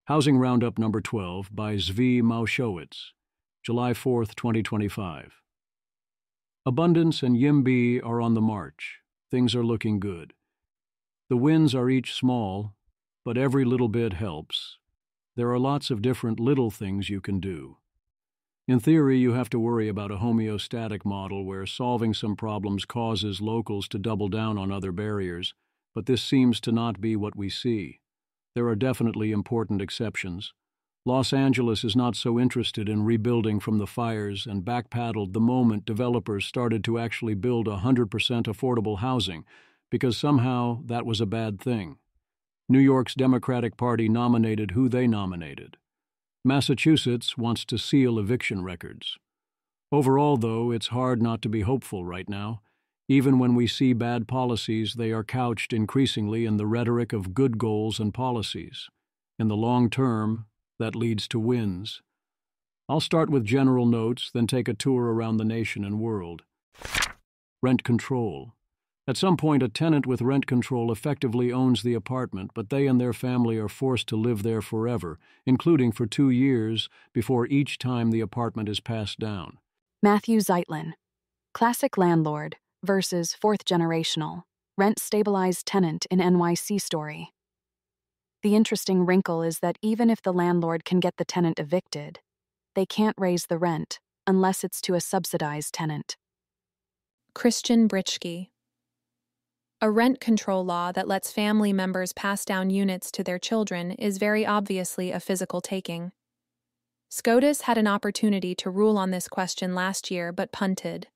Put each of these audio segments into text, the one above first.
Housing Roundup number 12 by Zvi Maushowitz, July 4, 2025. Abundance and YIMBY are on the march. Things are looking good. The wins are each small, but every little bit helps. There are lots of different little things you can do. In theory, you have to worry about a homeostatic model where solving some problems causes locals to double down on other barriers, but this seems to not be what we see. There are definitely important exceptions. Los Angeles is not so interested in rebuilding from the fires and backpedaled the moment developers started to actually build 100% affordable housing, because somehow that was a bad thing. New York's Democratic Party nominated who they nominated. Massachusetts wants to seal eviction records. Overall, though, it's hard not to be hopeful right now. Even when we see bad policies, they are couched increasingly in the rhetoric of good goals and policies. In the long term, that leads to wins. I'll start with general notes, then take a tour around the nation and world. Rent control. At some point, a tenant with rent control effectively owns the apartment, but they and their family are forced to live there forever, including for 2 years before each time the apartment is passed down. Matthew Zeitlin, classic landlord versus fourth generational, rent-stabilized tenant in NYC story. The interesting wrinkle is that even if the landlord can get the tenant evicted, they can't raise the rent unless it's to a subsidized tenant. Christian Britschke. A rent control law that lets family members pass down units to their children is very obviously a physical taking. SCOTUS had an opportunity to rule on this question last year but punted.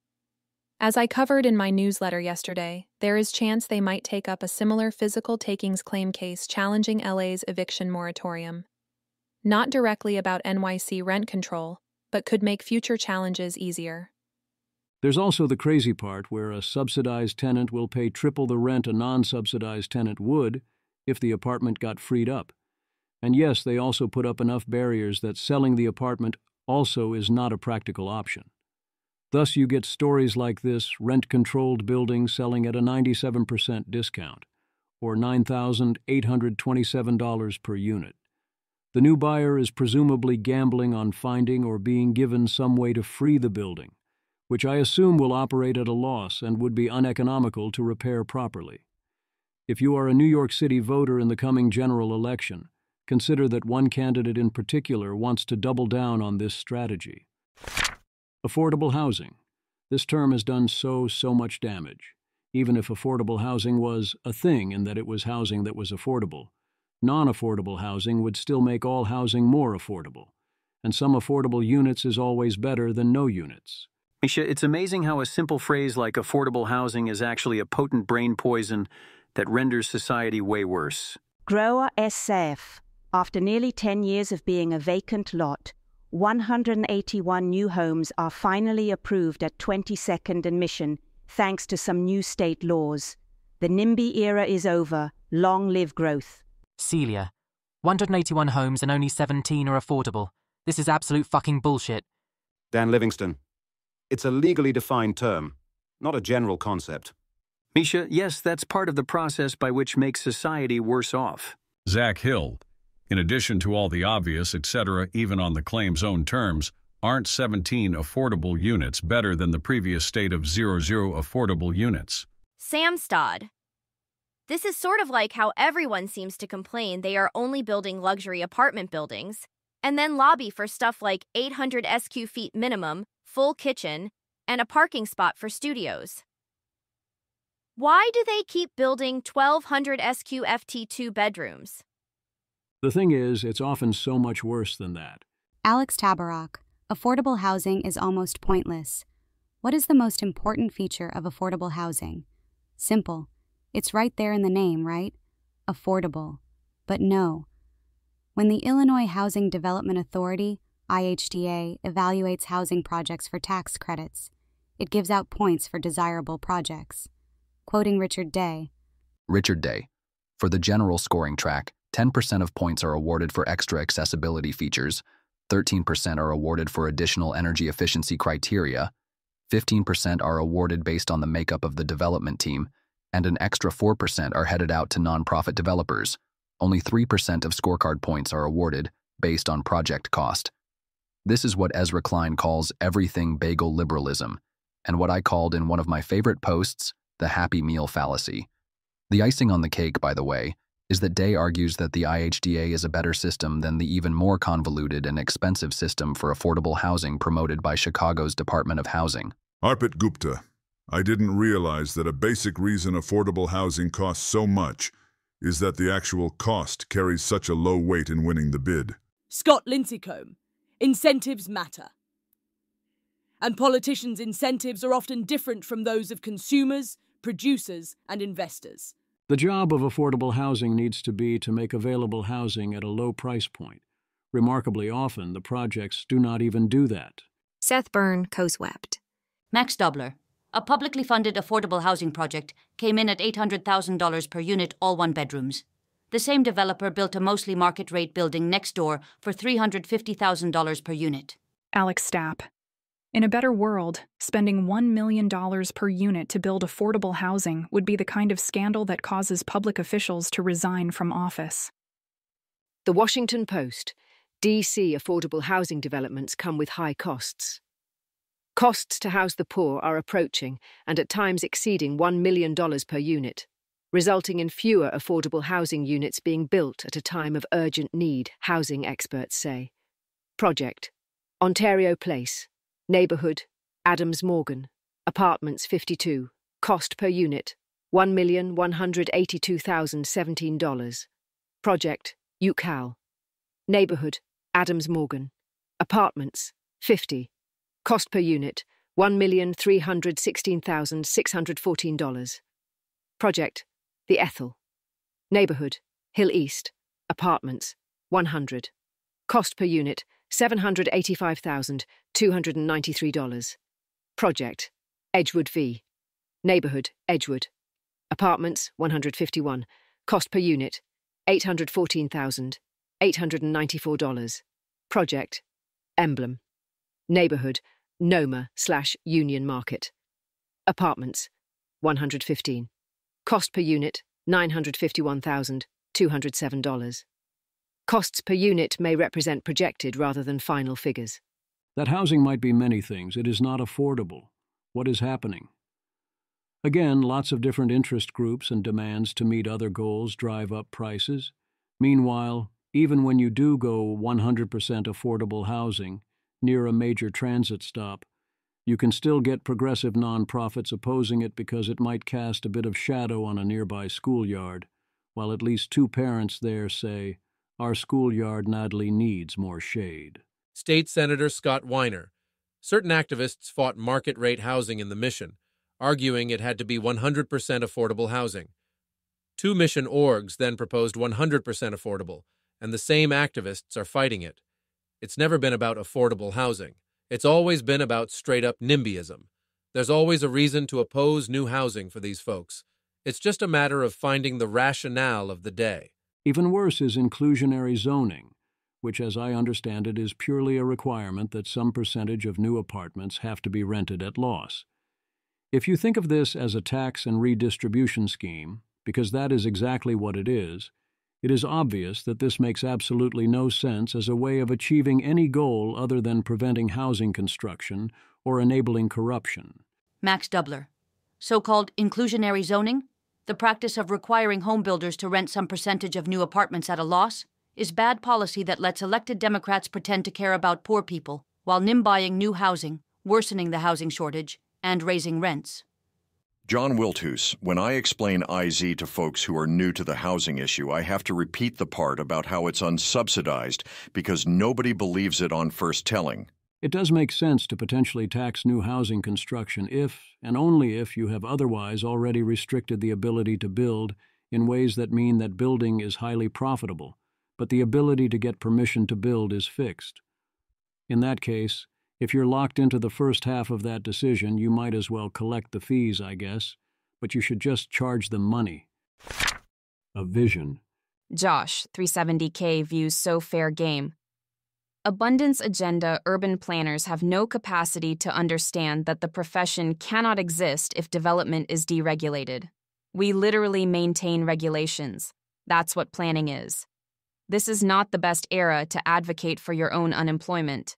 As I covered in my newsletter yesterday, there is chance they might take up a similar physical takings claim case challenging LA's eviction moratorium. Not directly about NYC rent control, but could make future challenges easier. There's also the crazy part where a subsidized tenant will pay triple the rent a non-subsidized tenant would if the apartment got freed up. And yes, they also put up enough barriers that selling the apartment also is not a practical option. Thus, you get stories like this rent-controlled building selling at a 97% discount, or $9,827 per unit. The new buyer is presumably gambling on finding or being given some way to free the building, which I assume will operate at a loss and would be uneconomical to repair properly. If you are a New York City voter in the coming general election, consider that one candidate in particular wants to double down on this strategy. Affordable housing. This term has done so much damage. Even if affordable housing was a thing in that it was housing that was affordable, non-affordable housing would still make all housing more affordable, and some affordable units is always better than no units. Misha, it's amazing how a simple phrase like affordable housing is actually a potent brain poison that renders society way worse. Grower SF. After nearly 10 years of being a vacant lot, 181 new homes are finally approved at 22nd and Mission, thanks to some new state laws. The NIMBY era is over. Long live growth. Celia. 181 homes and only 17 are affordable. This is absolute fucking bullshit. Dan Livingston. It's a legally defined term, not a general concept. Misha, yes, that's part of the process by which makes society worse off. Zach Hill. In addition to all the obvious, etc., even on the claim's own terms, aren't 17 affordable units better than the previous state of 00 affordable units? Sam Stodd. This is sort of like how everyone seems to complain they are only building luxury apartment buildings, and then lobby for stuff like 800 SQ feet minimum, full kitchen, and a parking spot for studios. Why do they keep building 1,200 SQ FT2 bedrooms? The thing is, it's often so much worse than that. Alex Tabarrok. Affordable housing is almost pointless. What is the most important feature of affordable housing? Simple. It's right there in the name, right? Affordable. But no. When the Illinois Housing Development Authority, IHDA, evaluates housing projects for tax credits, it gives out points for desirable projects. Quoting Richard Day. Richard Day. For the general scoring track, 10% of points are awarded for extra accessibility features, 13% are awarded for additional energy efficiency criteria, 15% are awarded based on the makeup of the development team, and an extra 4% are headed out to nonprofit developers. only 3% of scorecard points are awarded based on project cost. This is what Ezra Klein calls everything bagel liberalism, and what I called in one of my favorite posts, the Happy Meal fallacy. The icing on the cake, by the way, is that Day argues that the IHDA is a better system than the even more convoluted and expensive system for affordable housing promoted by Chicago's Department of Housing. Arpit Gupta, I didn't realize that a basic reason affordable housing costs so much is that the actual cost carries such a low weight in winning the bid. Scott Lincecombe, incentives matter. And politicians' incentives are often different from those of consumers, producers, and investors. The job of affordable housing needs to be to make available housing at a low price point. Remarkably often, the projects do not even do that. Seth Byrne co-swept. Max Dobler, a publicly funded affordable housing project, came in at $800,000 per unit, all one-bedrooms. The same developer built a mostly market-rate building next door for $350,000 per unit. Alex Stapp. In a better world, spending $1 million per unit to build affordable housing would be the kind of scandal that causes public officials to resign from office. The Washington Post. DC affordable housing developments come with high costs. Costs to house the poor are approaching and at times exceeding $1 million per unit, resulting in fewer affordable housing units being built at a time of urgent need, housing experts say. Project: Ontario Place, Neighbourhood, Adams Morgan, Apartments 52, cost per unit, $1,182,017. Project: UCal, Neighbourhood, Adams Morgan, Apartments 50, cost per unit, $1,316,614. Project: The Ethel, Neighbourhood, Hill East, Apartments 100, cost per unit, $785,293. Project: Edgewood v. Neighbourhood, Edgewood, Apartments 151, cost per unit, $814,894. Project: Emblem, Neighbourhood, Noma/Union Market, Apartments 115, cost per unit, $951,207. Costs per unit may represent projected rather than final figures. That housing might be many things. It is not affordable. What is happening? Again, lots of different interest groups and demands to meet other goals drive up prices. Meanwhile, even when you do go 100% affordable housing near a major transit stop, you can still get progressive nonprofits opposing it because it might cast a bit of shadow on a nearby schoolyard, while at least two parents there say, "Our schoolyard nadly needs more shade." State Senator Scott Weiner. Certain activists fought market-rate housing in the Mission, arguing it had to be 100% affordable housing. Two Mission orgs then proposed 100% affordable, and the same activists are fighting it. It's never been about affordable housing. It's always been about straight-up NIMBYism. There's always a reason to oppose new housing for these folks. It's just a matter of finding the rationale of the day. Even worse is inclusionary zoning, which, as I understand it, is purely a requirement that some percentage of new apartments have to be rented at loss. If you think of this as a tax and redistribution scheme, because that is exactly what it is obvious that this makes absolutely no sense as a way of achieving any goal other than preventing housing construction or enabling corruption. Max Dobler. So-called inclusionary zoning, the practice of requiring home builders to rent some percentage of new apartments at a loss, is bad policy that lets elected Democrats pretend to care about poor people while NIMBYing new housing, worsening the housing shortage, and raising rents. John Wilthus, when I explain IZ to folks who are new to the housing issue, I have to repeat the part about how it's unsubsidized because nobody believes it on first telling. It does make sense to potentially tax new housing construction if, and only if, you have otherwise already restricted the ability to build in ways that mean that building is highly profitable, but the ability to get permission to build is fixed. In that case, if you're locked into the first half of that decision, you might as well collect the fees, I guess, but you should just charge them money. A vision. Josh, 370K, views so fair game. Abundance agenda urban planners have no capacity to understand that the profession cannot exist if development is deregulated. We literally maintain regulations. That's what planning is. This is not the best era to advocate for your own unemployment.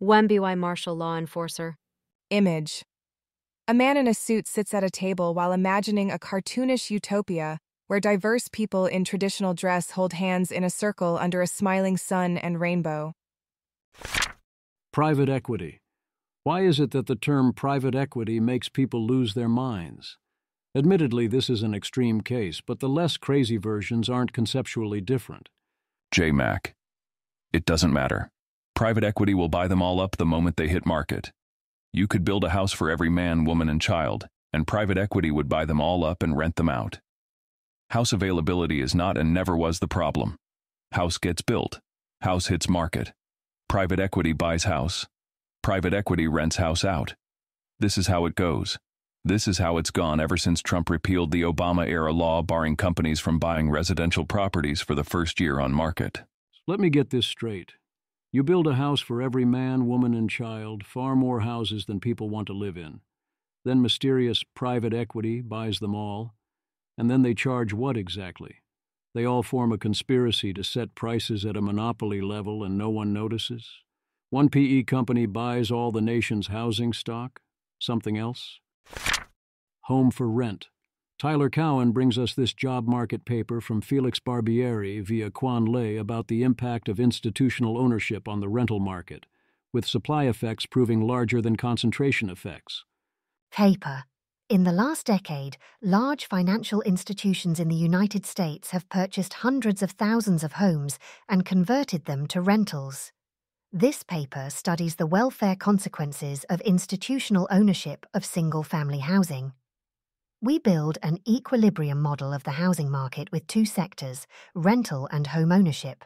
Wemby martial law enforcer. Image. A man in a suit sits at a table while imagining a cartoonish utopia where diverse people in traditional dress hold hands in a circle under a smiling sun and rainbow. Private equity. Why is it that the term private equity makes people lose their minds? Admittedly, this is an extreme case, but the less crazy versions aren't conceptually different. J-Mac. It doesn't matter. Private equity will buy them all up the moment they hit market. You could build a house for every man, woman, and child, and private equity would buy them all up and rent them out. House availability is not and never was the problem. House gets built. House hits market. Private equity buys house. Private equity rents house out. This is how it goes. This is how it's gone ever since Trump repealed the Obama-era law barring companies from buying residential properties for the first year on market. Let me get this straight. You build a house for every man, woman, and child, far more houses than people want to live in. Then mysterious private equity buys them all. And then they charge what exactly? They all form a conspiracy to set prices at a monopoly level and no one notices? One PE company buys all the nation's housing stock? Something else? Home for rent. Tyler Cowan brings us this job market paper from Felix Barbieri via Quan Lei about the impact of institutional ownership on the rental market, with supply effects proving larger than concentration effects. Paper. In the last decade, large financial institutions in the United States have purchased hundreds of thousands of homes and converted them to rentals. This paper studies the welfare consequences of institutional ownership of single-family housing. We build an equilibrium model of the housing market with two sectors, rental and home ownership.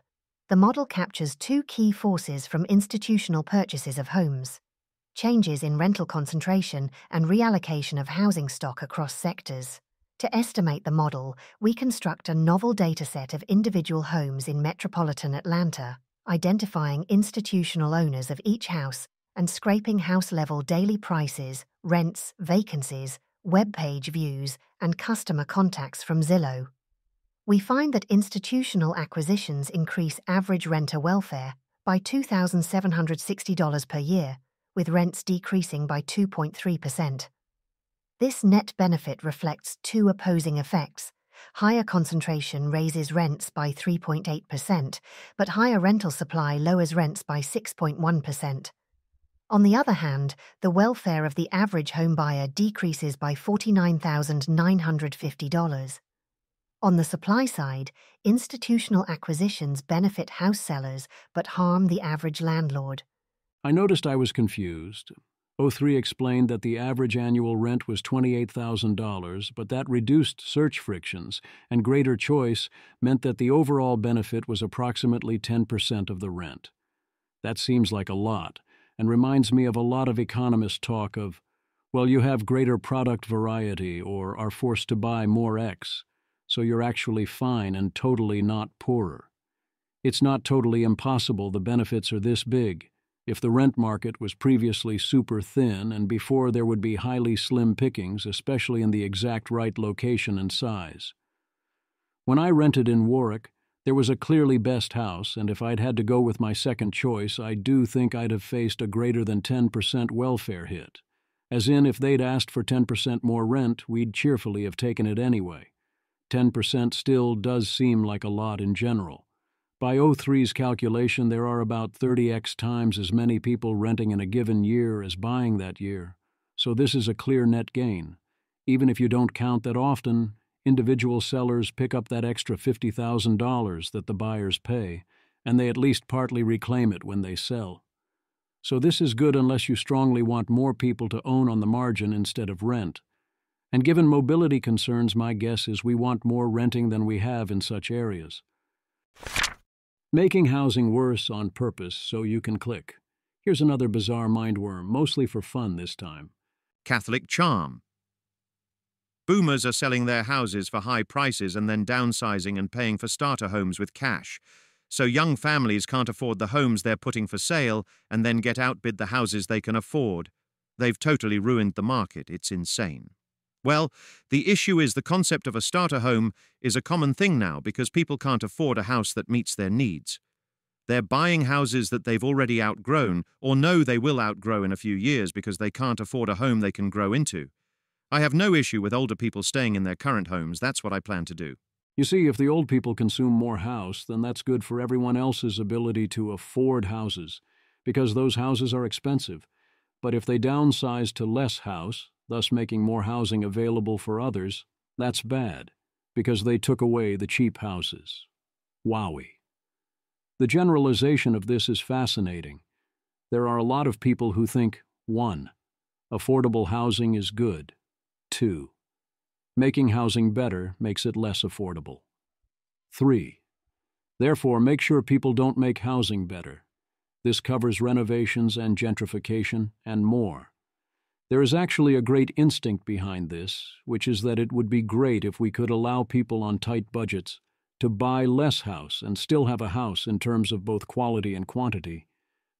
The model captures two key forces from institutional purchases of homes: changes in rental concentration and reallocation of housing stock across sectors. To estimate the model, we construct a novel dataset of individual homes in metropolitan Atlanta, identifying institutional owners of each house and scraping house-level daily prices, rents, vacancies, web page views, and customer contacts from Zillow. We find that institutional acquisitions increase average renter welfare by $2,760 per year, with rents decreasing by 2.3%. This net benefit reflects two opposing effects. Higher concentration raises rents by 3.8%, but higher rental supply lowers rents by 6.1%. On the other hand, the welfare of the average homebuyer decreases by $49,950. On the supply side, institutional acquisitions benefit house sellers but harm the average landlord. I noticed I was confused. O3 explained that the average annual rent was $28,000, but that reduced search frictions and greater choice meant that the overall benefit was approximately 10% of the rent. That seems like a lot, and reminds me of a lot of economists' talk of, well, you have greater product variety or are forced to buy more X, so you're actually fine and totally not poorer. It's not totally impossible the benefits are this big. If the rent market was previously super thin and before there would be highly slim pickings, especially in the exact right location and size. When I rented in Warwick, there was a clearly best house, and if I'd had to go with my second choice, I do think I'd have faced a greater than 10% welfare hit. As in, if they'd asked for 10% more rent, we'd cheerfully have taken it anyway. 10% still does seem like a lot in general. By O3's calculation, there are about 30x times as many people renting in a given year as buying that year. So this is a clear net gain. Even if you don't count that often, individual sellers pick up that extra $50,000 that the buyers pay, and they at least partly reclaim it when they sell. So this is good unless you strongly want more people to own on the margin instead of rent. And given mobility concerns, my guess is we want more renting than we have in such areas. Making housing worse on purpose so you can click. Here's another bizarre mindworm, mostly for fun this time. Catholic charm. Boomers are selling their houses for high prices and then downsizing and paying for starter homes with cash. So young families can't afford the homes they're putting for sale and then get outbid the houses they can afford. They've totally ruined the market. It's insane. Well, the issue is the concept of a starter home is a common thing now because people can't afford a house that meets their needs. They're buying houses that they've already outgrown or know they will outgrow in a few years because they can't afford a home they can grow into. I have no issue with older people staying in their current homes. That's what I plan to do. You see, if the old people consume more house, then that's good for everyone else's ability to afford houses, because those houses are expensive. But if they downsize to less house, thus making more housing available for others, that's bad, because they took away the cheap houses. Wowie. The generalization of this is fascinating. There are a lot of people who think, 1. Affordable housing is good. 2. Making housing better makes it less affordable. 3. Therefore, make sure people don't make housing better. This covers renovations and gentrification and more. There is actually a great instinct behind this, which is that it would be great if we could allow people on tight budgets to buy less house and still have a house in terms of both quality and quantity,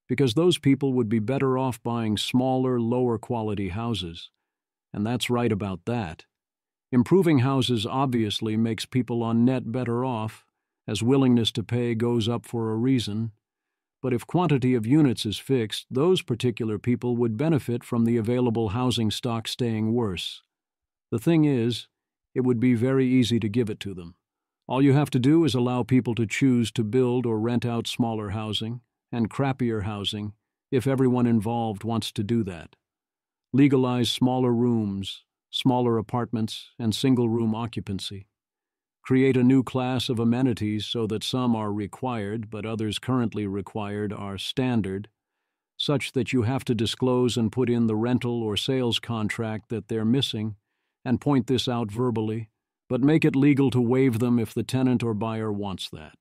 because those people would be better off buying smaller, lower quality houses. And that's right about that. Improving houses obviously makes people on net better off, as willingness to pay goes up for a reason. But if quantity of units is fixed, those particular people would benefit from the available housing stock staying worse. The thing is, it would be very easy to give it to them. All you have to do is allow people to choose to build or rent out smaller housing and crappier housing if everyone involved wants to do that. Legalize smaller rooms, smaller apartments, and single-room occupancy. Create a new class of amenities so that some are required but others currently required are standard, such that you have to disclose and put in the rental or sales contract that they're missing, and point this out verbally, but make it legal to waive them if the tenant or buyer wants that.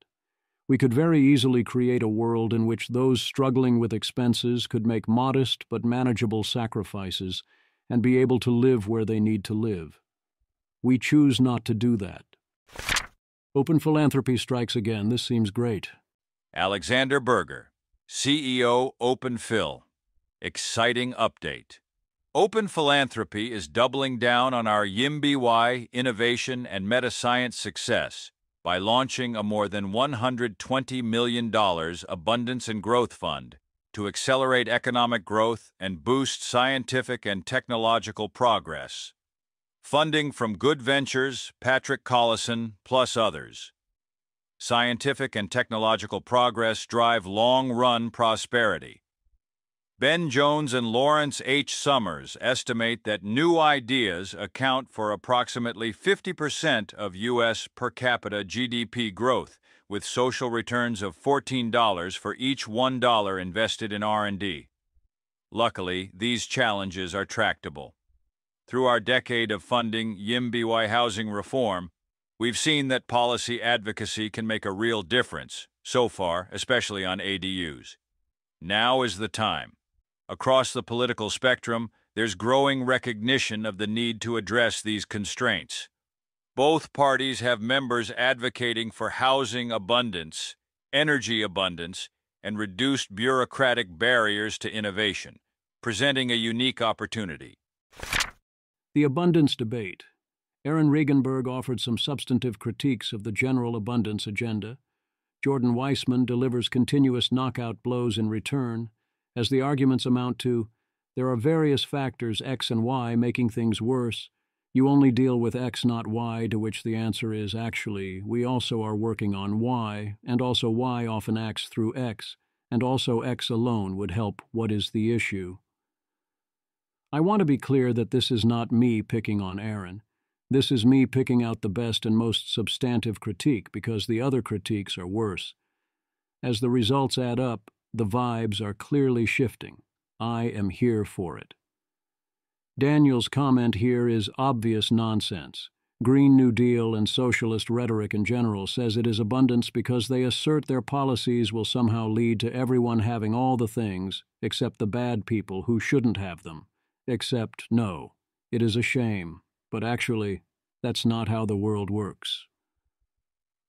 We could very easily create a world in which those struggling with expenses could make modest but manageable sacrifices and be able to live where they need to live. We choose not to do that. Open philanthropy strikes again. This seems great. Alexander Berger, CEO Open Phil. Exciting update. Open Philanthropy is doubling down on our YIMBY innovation and meta-science success by launching a more than $120 million Abundance and Growth Fund to accelerate economic growth and boost scientific and technological progress. Funding from Good Ventures, Patrick Collison, plus others. Scientific and technological progress drive long-run prosperity. Ben Jones and Lawrence H. Summers estimate that new ideas account for approximately 50% of U.S. per capita GDP growth, with social returns of $14 for each $1 invested in R&D. Luckily, these challenges are tractable. Through our decade of funding YIMBY housing reform, we've seen that policy advocacy can make a real difference, so far, especially on ADUs. Now is the time. Across the political spectrum, there's growing recognition of the need to address these constraints. Both parties have members advocating for housing abundance, energy abundance, and reduced bureaucratic barriers to innovation, presenting a unique opportunity. The abundance debate. Aaron Regenberg offered some substantive critiques of the general abundance agenda. Jordan Weissman delivers continuous knockout blows in return, as the arguments amount to, there are various factors X and Y making things worse. You only deal with X, not Y, to which the answer is, actually, we also are working on Y, and also Y often acts through X, and also X alone would help. What is the issue? I want to be clear that this is not me picking on Aaron. This is me picking out the best and most substantive critique, because the other critiques are worse. As the results add up, the vibes are clearly shifting. I am here for it. Daniel's comment here is obvious nonsense. Green New Deal and socialist rhetoric in general says it is abundance because they assert their policies will somehow lead to everyone having all the things except the bad people who shouldn't have them. Except, no, it is a shame, but actually, that's not how the world works.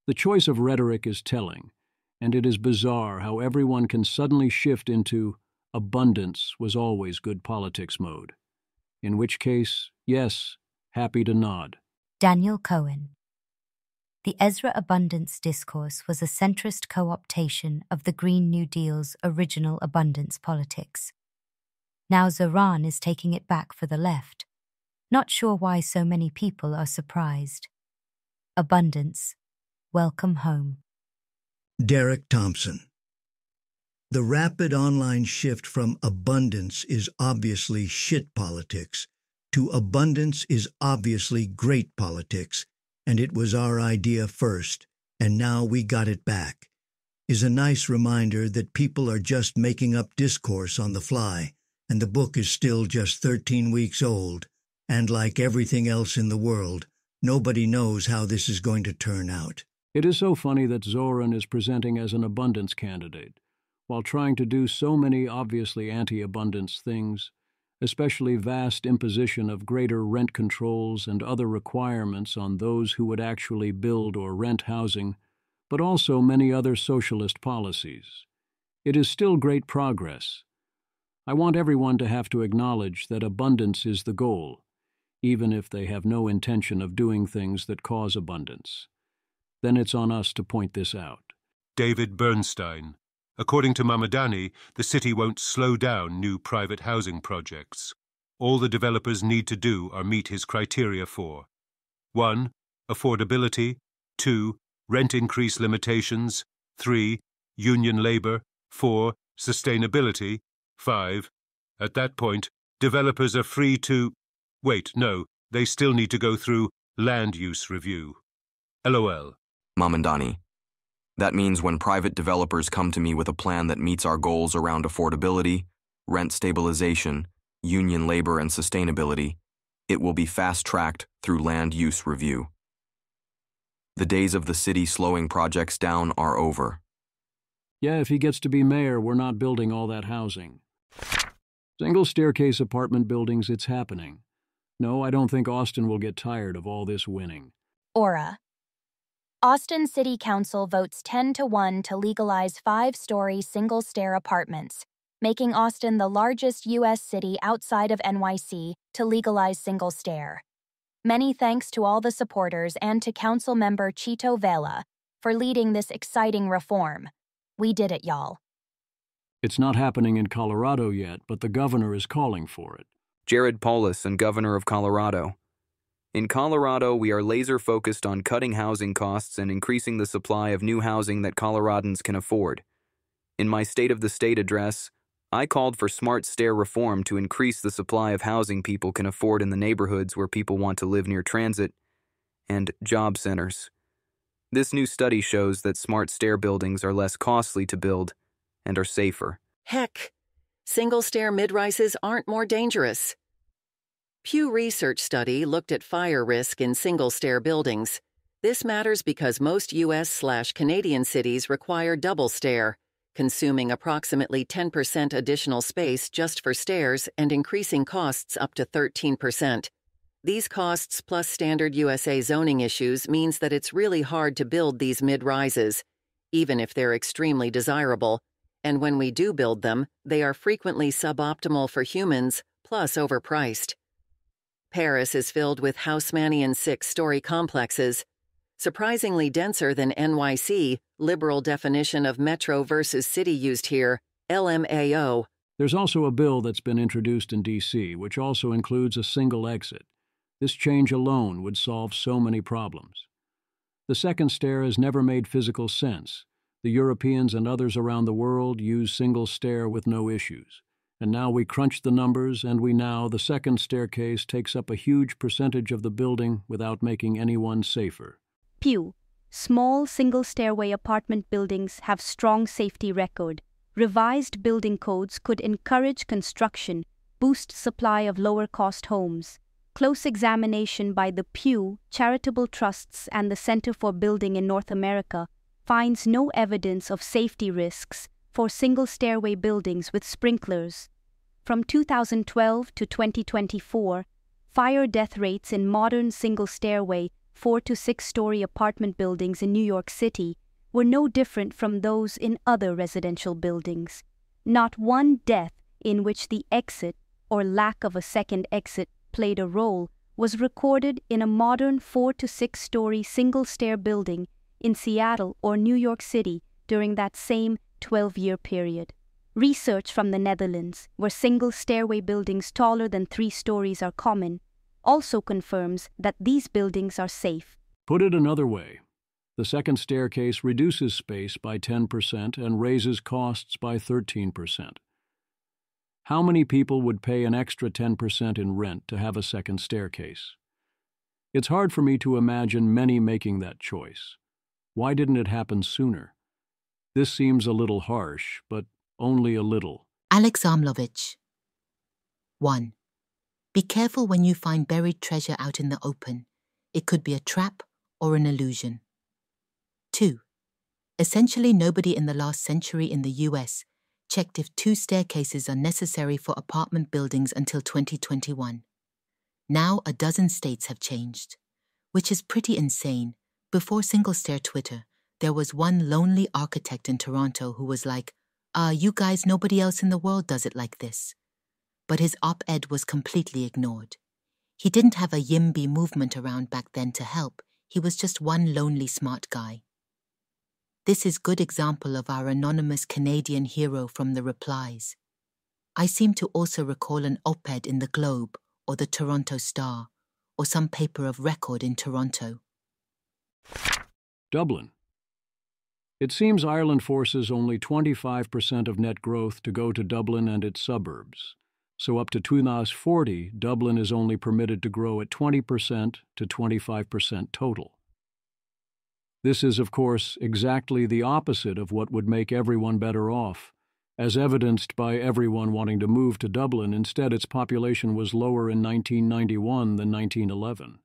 The choice of rhetoric is telling, and it is bizarre how everyone can suddenly shift into abundance was always good politics mode. In which case, yes, happy to nod. Daniel Cohen. The Ezra Abundance Discourse was a centrist co-optation of the Green New Deal's original abundance politics. Now Zoran is taking it back for the left. Not sure why so many people are surprised. Abundance, welcome home. Derek Thompson. The rapid online shift from abundance is obviously shit politics to abundance is obviously great politics, and it was our idea first, and now we got it back, is a nice reminder that people are just making up discourse on the fly, and the book is still just 13 weeks old, and like everything else in the world, nobody knows how this is going to turn out. It is so funny that Zoran is presenting as an abundance candidate, while trying to do so many obviously anti-abundance things, especially vast imposition of greater rent controls and other requirements on those who would actually build or rent housing, but also many other socialist policies. It is still great progress. I want everyone to have to acknowledge that abundance is the goal, even if they have no intention of doing things that cause abundance. Then it's on us to point this out. David Bernstein. According to Mamadani, the city won't slow down new private housing projects. All the developers need to do are meet his criteria for 1. Affordability, 2. Rent increase limitations, 3. Union labor, 4. Sustainability, 5. At that point, developers are free to... Wait, no, they still need to go through land use review. LOL. Mamandani. That means when private developers come to me with a plan that meets our goals around affordability, rent stabilization, union labor, and sustainability, it will be fast-tracked through land use review. The days of the city slowing projects down are over. Yeah, if he gets to be mayor, we're not building all that housing. Single staircase apartment buildings, it's happening. No, I don't think Austin will get tired of all this winning. Aura. Austin City Council votes 10-1 to legalize 5-story single-stair apartments, making Austin the largest U.S. city outside of NYC to legalize single-stair. Many thanks to all the supporters and to Council Member Chito Vela for leading this exciting reform. We did it, y'all. It's not happening in Colorado yet, but the governor is calling for it. Jared Polis, and Governor of Colorado. In Colorado, we are laser-focused on cutting housing costs and increasing the supply of new housing that Coloradans can afford. In my State of the State address, I called for smart stair reform to increase the supply of housing people can afford in the neighborhoods where people want to live near transit and job centers. This new study shows that smart stair buildings are less costly to build and are safer. Heck, single-stair mid-rises aren't more dangerous. Pew Research study looked at fire risk in single-stair buildings. This matters because most U.S./Canadian cities require double-stair, consuming approximately 10% additional space just for stairs and increasing costs up to 13%. These costs plus standard USA zoning issues means that it's really hard to build these mid-rises, even if they're extremely desirable, and when we do build them, they are frequently suboptimal for humans, plus overpriced. Paris is filled with Haussmannian 6-story complexes. Surprisingly denser than NYC, liberal definition of metro versus city used here, LMAO. There's also a bill that's been introduced in D.C., which also includes a single exit. This change alone would solve so many problems. The second stair has never made physical sense. The Europeans and others around the world use single stair with no issues. And now we crunch the numbers, and the second staircase takes up a huge percentage of the building without making anyone safer. Pew. Small single-stairway apartment buildings have strong safety record. Revised building codes could encourage construction, boost supply of lower-cost homes. Close examination by the Pew, charitable trusts, and the Center for Building in North America finds no evidence of safety risks for single-stairway buildings with sprinklers. From 2012 to 2024, fire death rates in modern single-stairway 4- to 6-story apartment buildings in New York City were no different from those in other residential buildings. Not one death in which the exit or lack of a second exit played a role was recorded in a modern 4 to 6-story single-stair building in Seattle or New York City during that same 12-year period. Research from the Netherlands, where single-stairway buildings taller than 3 stories are common, also confirms that these buildings are safe. Put it another way, the second staircase reduces space by 10% and raises costs by 13%. How many people would pay an extra 10% in rent to have a second staircase? It's hard for me to imagine many making that choice. Why didn't it happen sooner? This seems a little harsh, but only a little. Alex Armlovich. 1. Be careful when you find buried treasure out in the open. It could be a trap or an illusion. 2. Essentially nobody in the last century in the US checked if 2 staircases are necessary for apartment buildings until 2021. Now a dozen states have changed, which is pretty insane. Before single-stair Twitter, there was one lonely architect in Toronto who was like, you guys, nobody else in the world does it like this. But his op-ed was completely ignored. He didn't have a YIMBY movement around back then to help. He was just one lonely smart guy. This is good example of our anonymous Canadian hero from the replies. I seem to also recall an op-ed in the Globe or the Toronto Star or some paper of record in Toronto. Dublin. It seems Ireland forces only 25% of net growth to go to Dublin and its suburbs. So up to 2040, Dublin is only permitted to grow at 20% to 25% total. This is, of course, exactly the opposite of what would make everyone better off, as evidenced by everyone wanting to move to Dublin. Instead, its population was lower in 1991 than 1911.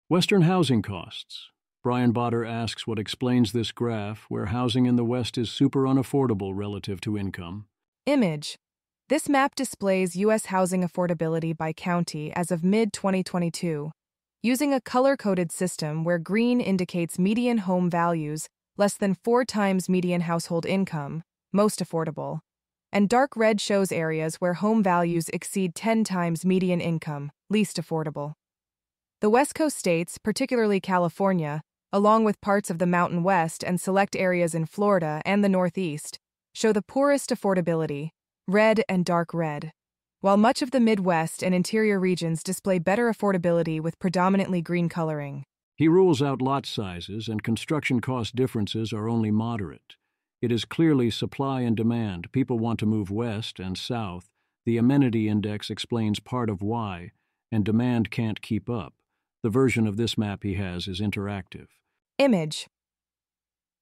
Western housing costs. Brian Botter asks what explains this graph where housing in the West is super unaffordable relative to income. Image. This map displays U.S. housing affordability by county as of mid-2022, using a color-coded system where green indicates median home values less than 4 times median household income, most affordable, and dark red shows areas where home values exceed 10 times median income, least affordable. The West Coast states, particularly California, along with parts of the Mountain West and select areas in Florida and the Northeast, show the poorest affordability, red and dark red, while much of the Midwest and interior regions display better affordability with predominantly green coloring. He rules out lot sizes and construction cost differences are only moderate. It is clearly supply and demand. People want to move west and south. The amenity index explains part of why, and demand can't keep up. The version of this map he has is interactive. Image.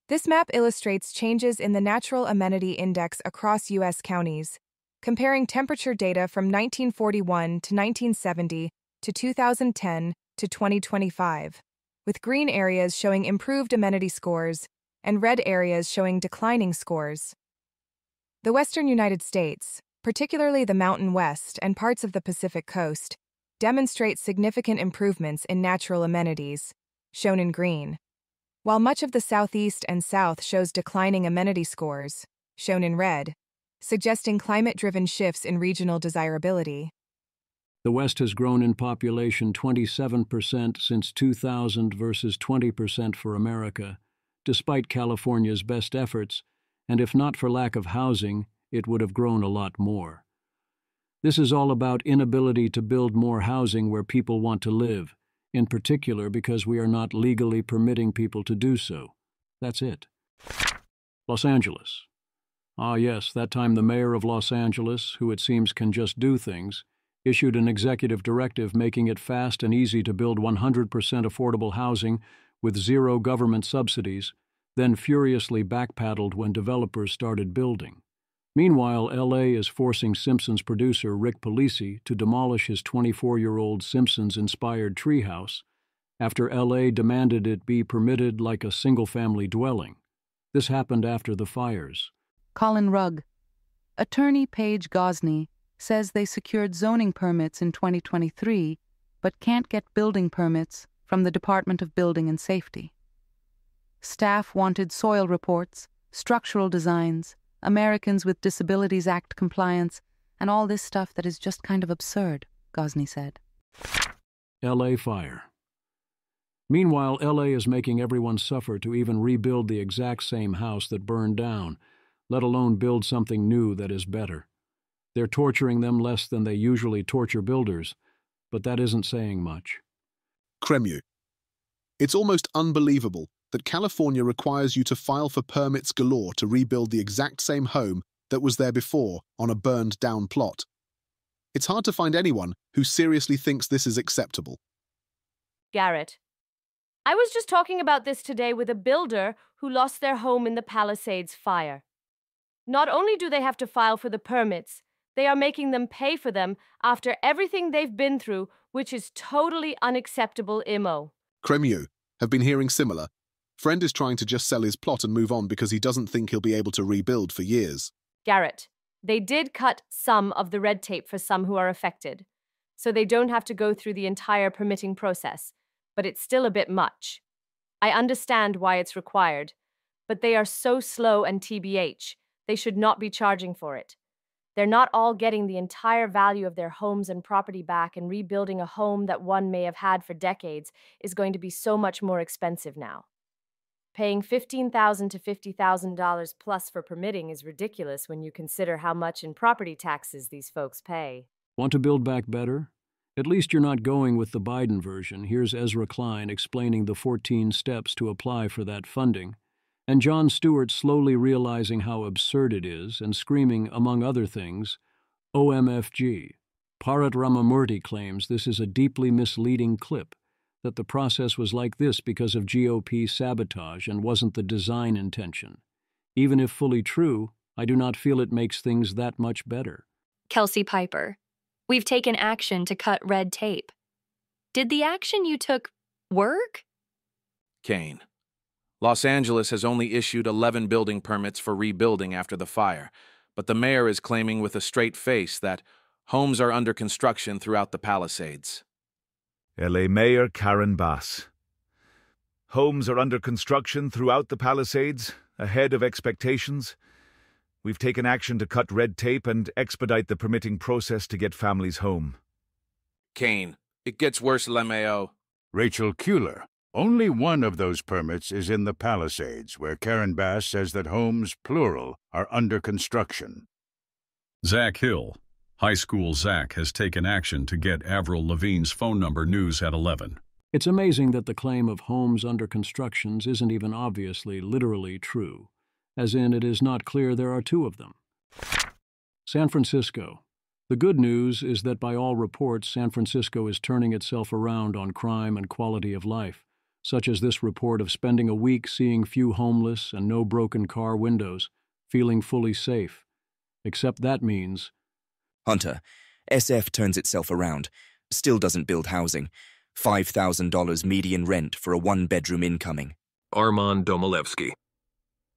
This map illustrates changes in the Natural Amenity Index across U.S. counties, comparing temperature data from 1941 to 1970 to 2010 to 2025, with green areas showing improved amenity scores and red areas showing declining scores. The western United States, particularly the Mountain West and parts of the Pacific Coast, demonstrate significant improvements in natural amenities, shown in green, while much of the Southeast and South shows declining amenity scores, shown in red, suggesting climate-driven shifts in regional desirability. The West has grown in population 27% since 2000 versus 20% for America, despite California's best efforts, and if not for lack of housing, it would have grown a lot more. This is all about inability to build more housing where people want to live, in particular because we are not legally permitting people to do so. That's it. Los Angeles. Ah yes, that time the mayor of Los Angeles, who it seems can just do things, issued an executive directive making it fast and easy to build 100% affordable housing with zero government subsidies, then furiously backpedaled when developers started building. Meanwhile, L.A. is forcing Simpsons producer Rick Polisi to demolish his 24-year-old Simpsons-inspired treehouse after L.A. demanded it be permitted like a single-family dwelling. This happened after the fires. Colin Rugg. Attorney Paige Gosney says they secured zoning permits in 2023 but can't get building permits from the Department of Building and Safety. Staff wanted soil reports, structural designs, Americans with Disabilities Act compliance, and all this stuff that is just kind of absurd, Gosney said. LA fire. Meanwhile, LA is making everyone suffer to even rebuild the exact same house that burned down, let alone build something new that is better. They're torturing them less than they usually torture builders, but that isn't saying much. Cremu. It's almost unbelievable that California requires you to file for permits galore to rebuild the exact same home that was there before on a burned-down plot. It's hard to find anyone who seriously thinks this is acceptable. Garrett. I was just talking about this today with a builder who lost their home in the Palisades fire. Not only do they have to file for the permits, they are making them pay for them after everything they've been through, which is totally unacceptable, Imo. Cremu. Have been hearing similar. Friend is trying to just sell his plot and move on because he doesn't think he'll be able to rebuild for years. Garrett. They did cut some of the red tape for some who are affected, so they don't have to go through the entire permitting process, but it's still a bit much. I understand why it's required, but they are so slow and TBH, they should not be charging for it. They're not all getting the entire value of their homes and property back, and rebuilding a home that one may have had for decades is going to be so much more expensive now. Paying $15,000 to $50,000 plus for permitting is ridiculous when you consider how much in property taxes these folks pay. Want to build back better? At least you're not going with the Biden version. Here's Ezra Klein explaining the 14 steps to apply for that funding, and Jon Stewart slowly realizing how absurd it is and screaming, among other things, OMFG. Bharat Ramamurthy claims this is a deeply misleading clip, that the process was like this because of GOP sabotage and wasn't the design intention. Even if fully true, I do not feel it makes things that much better. Kelsey Piper. We've taken action to cut red tape. Did the action you took work? Kane. Los Angeles has only issued 11 building permits for rebuilding after the fire, but the mayor is claiming with a straight face that homes are under construction throughout the Palisades. LA Mayor Karen Bass. Homes are under construction throughout the Palisades, ahead of expectations. We've taken action to cut red tape and expedite the permitting process to get families home. Kane. It gets worse, LeMayo. Rachel Kuehler. Only one of those permits is in the Palisades, where Karen Bass says that homes, plural, are under construction. Zach Hill. High School Zach has taken action to get Avril Lavigne's phone number news at 11. It's amazing that the claim of homes under constructions isn't even obviously, literally true, as in it is not clear there are two of them. San Francisco. The good news is that by all reports, San Francisco is turning itself around on crime and quality of life, such as this report of spending a week seeing few homeless and no broken car windows, feeling fully safe. Except that means... Hunter, SF turns itself around, still doesn't build housing. $5,000 median rent for a one-bedroom incoming. Armand Domilevsky.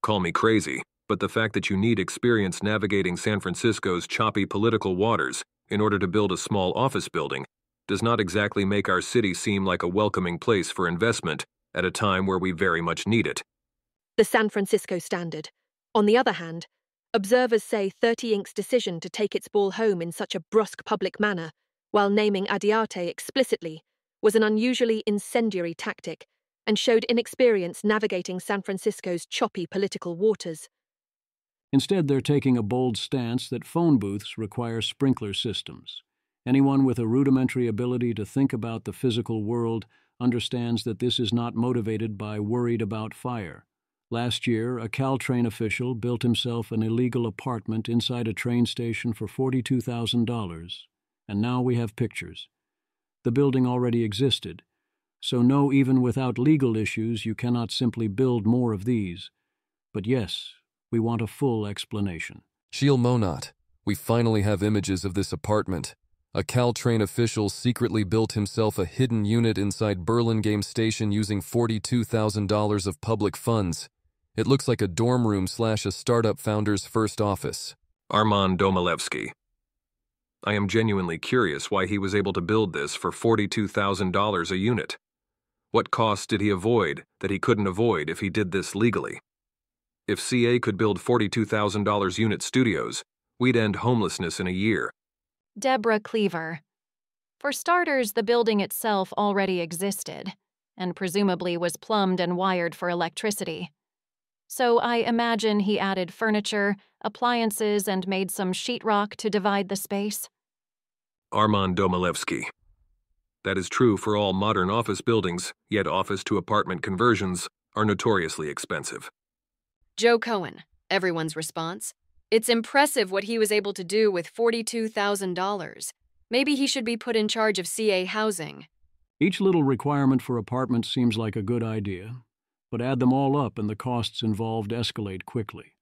Call me crazy, but the fact that you need experience navigating San Francisco's choppy political waters in order to build a small office building does not exactly make our city seem like a welcoming place for investment at a time where we very much need it. The San Francisco Standard. On the other hand, observers say 30 Inc.'s decision to take its ball home in such a brusque public manner, while naming Adiarte explicitly, was an unusually incendiary tactic and showed inexperience navigating San Francisco's choppy political waters. Instead, they're taking a bold stance that phone booths require sprinkler systems. Anyone with a rudimentary ability to think about the physical world understands that this is not motivated by worried about fire. Last year, a Caltrain official built himself an illegal apartment inside a train station for $42,000, and now we have pictures. The building already existed, so no, even without legal issues, you cannot simply build more of these. But yes, we want a full explanation. Sheil Monat, we finally have images of this apartment. A Caltrain official secretly built himself a hidden unit inside Burlingame Station using $42,000 of public funds. It looks like a dorm room / a startup founder's first office. Armand Domilevsky. I am genuinely curious why he was able to build this for $42,000 a unit. What costs did he avoid that he couldn't avoid if he did this legally? If CA could build $42,000 unit studios, we'd end homelessness in a year. Deborah Cleaver. For starters, the building itself already existed, and presumably was plumbed and wired for electricity. So I imagine he added furniture, appliances, and made some sheetrock to divide the space. Armand Domilevsky. That is true for all modern office buildings, yet office-to-apartment conversions are notoriously expensive. Joe Cohen, everyone's response. It's impressive what he was able to do with $42,000. Maybe he should be put in charge of CA housing. Each little requirement for apartments seems like a good idea, but add them all up and the costs involved escalate quickly.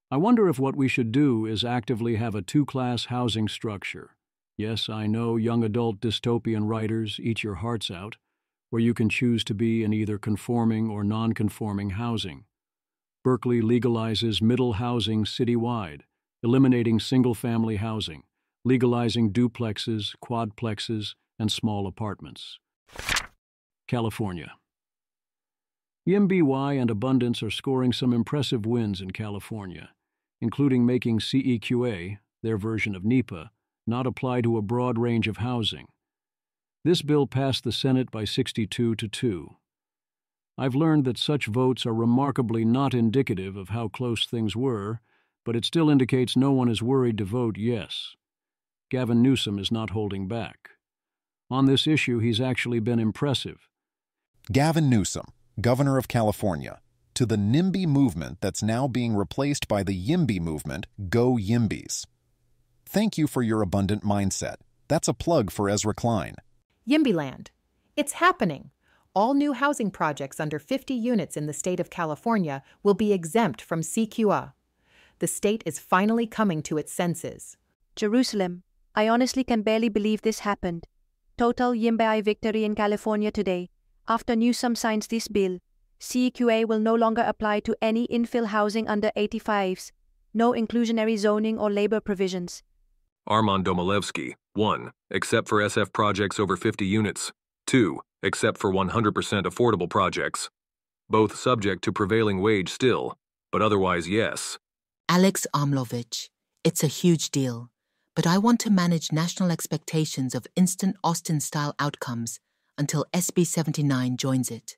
I wonder if what we should do is actively have a two-class housing structure. Yes, I know, young adult dystopian writers, eat your hearts out, where you can choose to be in either conforming or non-conforming housing. Berkeley legalizes middle housing citywide, eliminating single-family housing, legalizing duplexes, quadplexes, and small apartments. California. YIMBY and Abundance are scoring some impressive wins in California, including making CEQA, their version of NEPA, not apply to a broad range of housing. This bill passed the Senate by 62-2. I've learned that such votes are remarkably not indicative of how close things were, but it still indicates no one is worried to vote yes. Gavin Newsom is not holding back. On this issue, he's actually been impressive. Gavin Newsom, Governor of California, to the NIMBY movement that's now being replaced by the YIMBY movement, Go YIMBYs. Thank you for your abundant mindset. That's a plug for Ezra Klein. YIMBYland. It's happening. All new housing projects under 50 units in the state of California will be exempt from CEQA. The state is finally coming to its senses. Jerusalem. I honestly can barely believe this happened. Total YIMBY victory in California today. After Newsom signs this bill, CEQA will no longer apply to any infill housing under 85s. No inclusionary zoning or labor provisions. Armand Domilevsky. 1. Except for SF projects over 50 units. 2. Except for 100% affordable projects. Both subject to prevailing wage still, but otherwise yes. Alex Armlovich. It's a huge deal, but I want to manage national expectations of instant Austin-style outcomes until SB 79 joins it.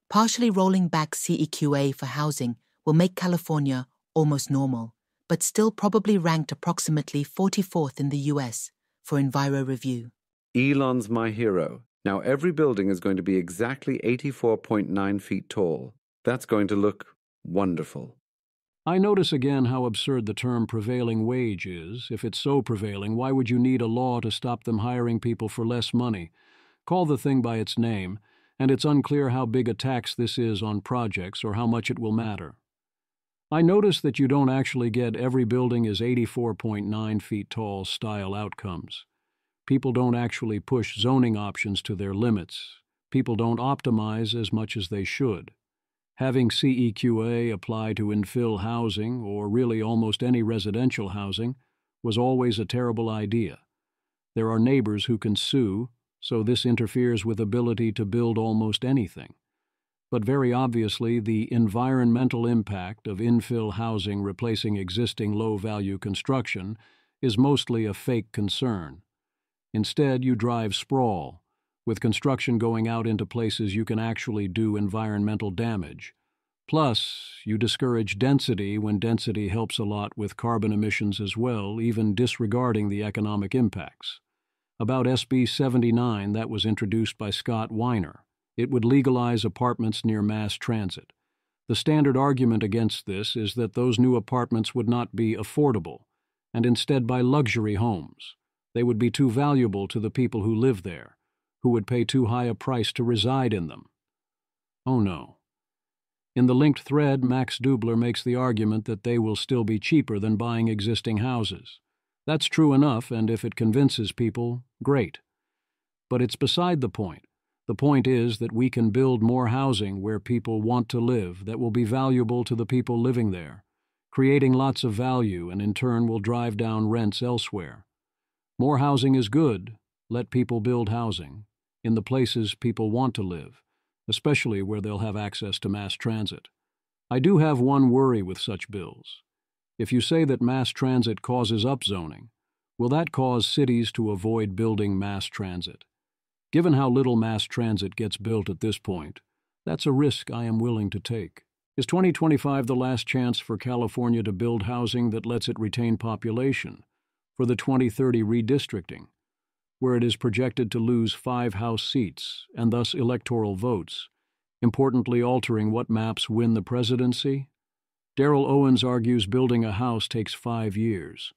Partially rolling back CEQA for housing will make California almost normal, but still probably ranked approximately 44th in the US for Enviro Review. Elon's my hero. Now every building is going to be exactly 84.9 feet tall. That's going to look wonderful. I notice again how absurd the term prevailing wage is. If it's so prevailing, why would you need a law to stop them hiring people for less money? Call the thing by its name, and it's unclear how big a tax this is on projects or how much it will matter. I notice that you don't actually get every building is 84.9 feet tall style outcomes. People don't actually push zoning options to their limits. People don't optimize as much as they should. Having CEQA apply to infill housing, or really almost any residential housing, was always a terrible idea. There are neighbors who can sue, so this interferes with ability to build almost anything. But very obviously, the environmental impact of infill housing replacing existing low-value construction is mostly a fake concern. Instead, you drive sprawl, with construction going out into places you can actually do environmental damage. Plus, you discourage density when density helps a lot with carbon emissions as well, even disregarding the economic impacts. About SB 79 that was introduced by Scott Weiner. It would legalize apartments near mass transit. The standard argument against this is that those new apartments would not be affordable, and instead buy luxury homes. They would be too valuable to the people who live there, who would pay too high a price to reside in them. Oh no. In the linked thread, Max Dubler makes the argument that they will still be cheaper than buying existing houses. That's true enough, and if it convinces people, great. But it's beside the point. The point is that we can build more housing where people want to live that will be valuable to the people living there, creating lots of value and in turn will drive down rents elsewhere. More housing is good. Let people build housing in the places people want to live, especially where they'll have access to mass transit. I do have one worry with such bills. If you say that mass transit causes upzoning, Will that cause cities to avoid building mass transit? Given how little mass transit gets built at this point, that's a risk I am willing to take. Is 2025 the last chance for California to build housing that lets it retain population for the 2030 redistricting, where it is projected to lose 5 House seats and thus electoral votes, importantly altering what maps win the presidency? Darrell Owens argues building a house takes 5 years.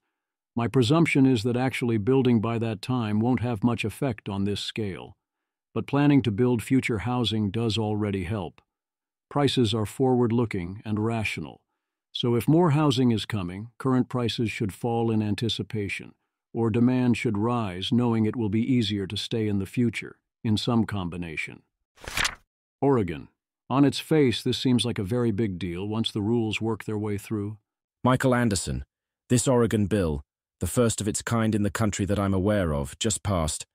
My presumption is that actually building by that time won't have much effect on this scale, but planning to build future housing does already help. Prices are forward-looking and rational, so if more housing is coming, current prices should fall in anticipation, or demand should rise knowing it will be easier to stay in the future, in some combination. Oregon. On its face, this seems like a very big deal once the rules work their way through. Michael Anderson. This Oregon bill, the first of its kind in the country that I'm aware of, just passed.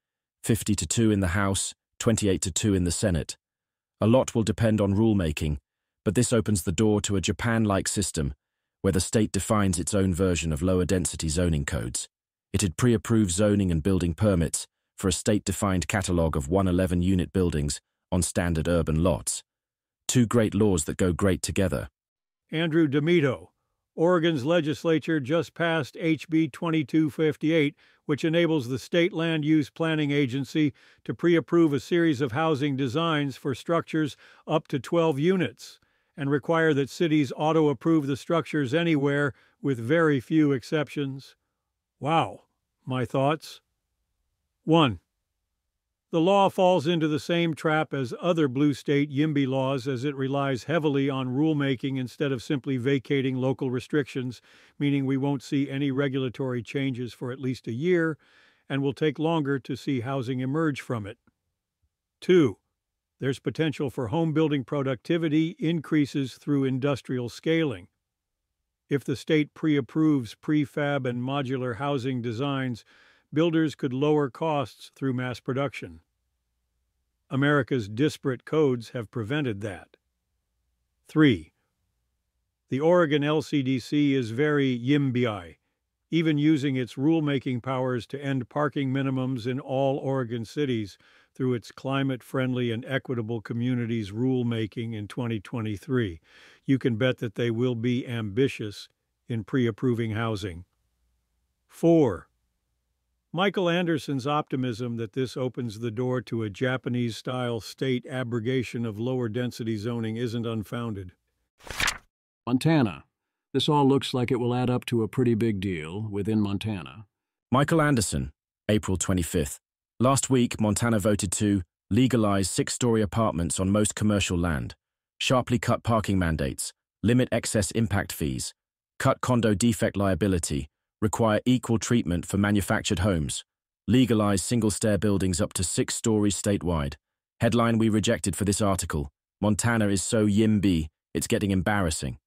50-2 in the House, 28-2 in the Senate. A lot will depend on rulemaking, but this opens the door to a Japan-like system where the state defines its own version of lower-density zoning codes. It'd pre-approve zoning and building permits for a state-defined catalogue of 111-unit buildings on standard urban lots. 2 great laws that go great together. Andrew D'Amito. Oregon's legislature just passed HB 2258, which enables the State Land Use Planning Agency to pre-approve a series of housing designs for structures up to 12 units and require that cities auto-approve the structures anywhere with very few exceptions. Wow. My thoughts? 1. The law falls into the same trap as other blue state YIMBY laws as it relies heavily on rulemaking instead of simply vacating local restrictions, meaning we won't see any regulatory changes for at least a year and will take longer to see housing emerge from it. 2. There's potential for home building productivity increases through industrial scaling. If the state pre-approves prefab and modular housing designs, builders could lower costs through mass production. America's disparate codes have prevented that. 3. The Oregon LCDC is very YIMBY, even using its rulemaking powers to end parking minimums in all Oregon cities through its climate-friendly and equitable communities rulemaking in 2023. You can bet that they will be ambitious in pre-approving housing. 4. Michael Anderson's optimism that this opens the door to a Japanese-style state abrogation of lower-density zoning isn't unfounded. Montana. This all looks like it will add up to a pretty big deal within Montana. Michael Anderson, April 25th. Last week, Montana voted to legalize 6-story apartments on most commercial land, sharply cut parking mandates, limit excess impact fees, cut condo defect liability, require equal treatment for manufactured homes, legalize single-stair buildings up to 6 stories statewide. Headline we rejected for this article: Montana is so YIMBY, it's getting embarrassing.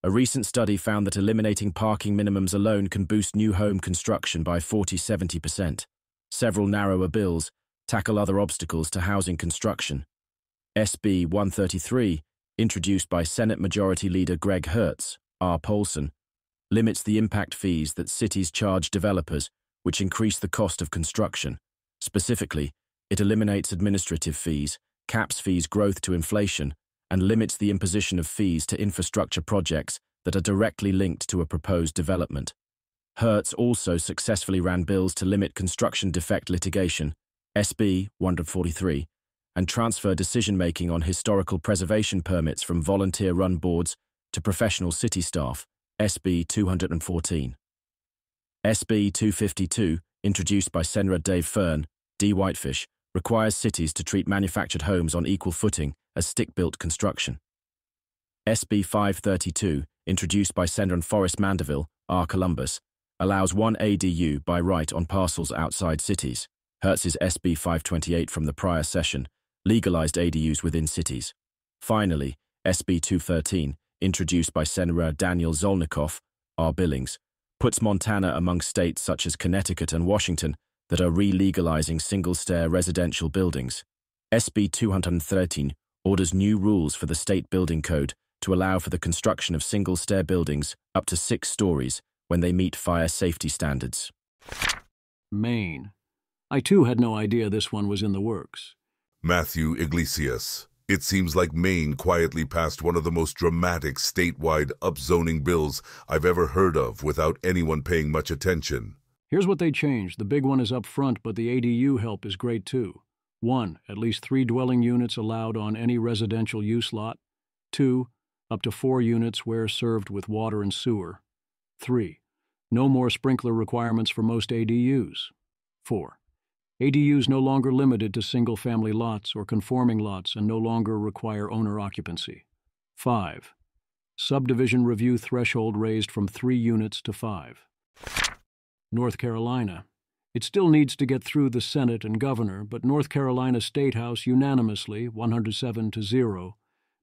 A recent study found that eliminating parking minimums alone can boost new home construction by 40-70%. Several narrower bills tackle other obstacles to housing construction. SB 133, introduced by Senate Majority Leader Greg Hertz, R. Polson, limits the impact fees that cities charge developers, which increase the cost of construction. Specifically, it eliminates administrative fees, caps fees' growth to inflation, and limits the imposition of fees to infrastructure projects that are directly linked to a proposed development. Hertz also successfully ran bills to limit construction defect litigation, SB 143, and transfer decision-making on historical preservation permits from volunteer-run boards to professional city staff, SB 214. SB 252, introduced by Senator Dave Fern, D. Whitefish, requires cities to treat manufactured homes on equal footing as stick-built construction. SB 532, introduced by Senator Forrest Mandeville, R. Columbus, allows 1 ADU by right on parcels outside cities. Hertz's SB 528 from the prior session legalized ADUs within cities. Finally, SB 213, introduced by Senator Daniel Zolnikoff, R. Billings, puts Montana among states such as Connecticut and Washington that are re-legalizing single-stair residential buildings. SB 213 orders new rules for the state building code to allow for the construction of single-stair buildings up to 6 stories when they meet fire safety standards. Maine. I too had no idea this one was in the works. Matthew Iglesias. It seems like Maine quietly passed one of the most dramatic statewide upzoning bills I've ever heard of without anyone paying much attention. Here's what they changed. The big one is up front, but the ADU help is great too. 1. At least 3 dwelling units allowed on any residential use lot. 2. Up to 4 units where served with water and sewer. 3. No more sprinkler requirements for most ADUs. 4. ADUs no longer limited to single-family lots or conforming lots and no longer require owner occupancy. 5. Subdivision review threshold raised from 3 units to 5. North Carolina. It still needs to get through the Senate and governor, but North Carolina State House unanimously, 107-0,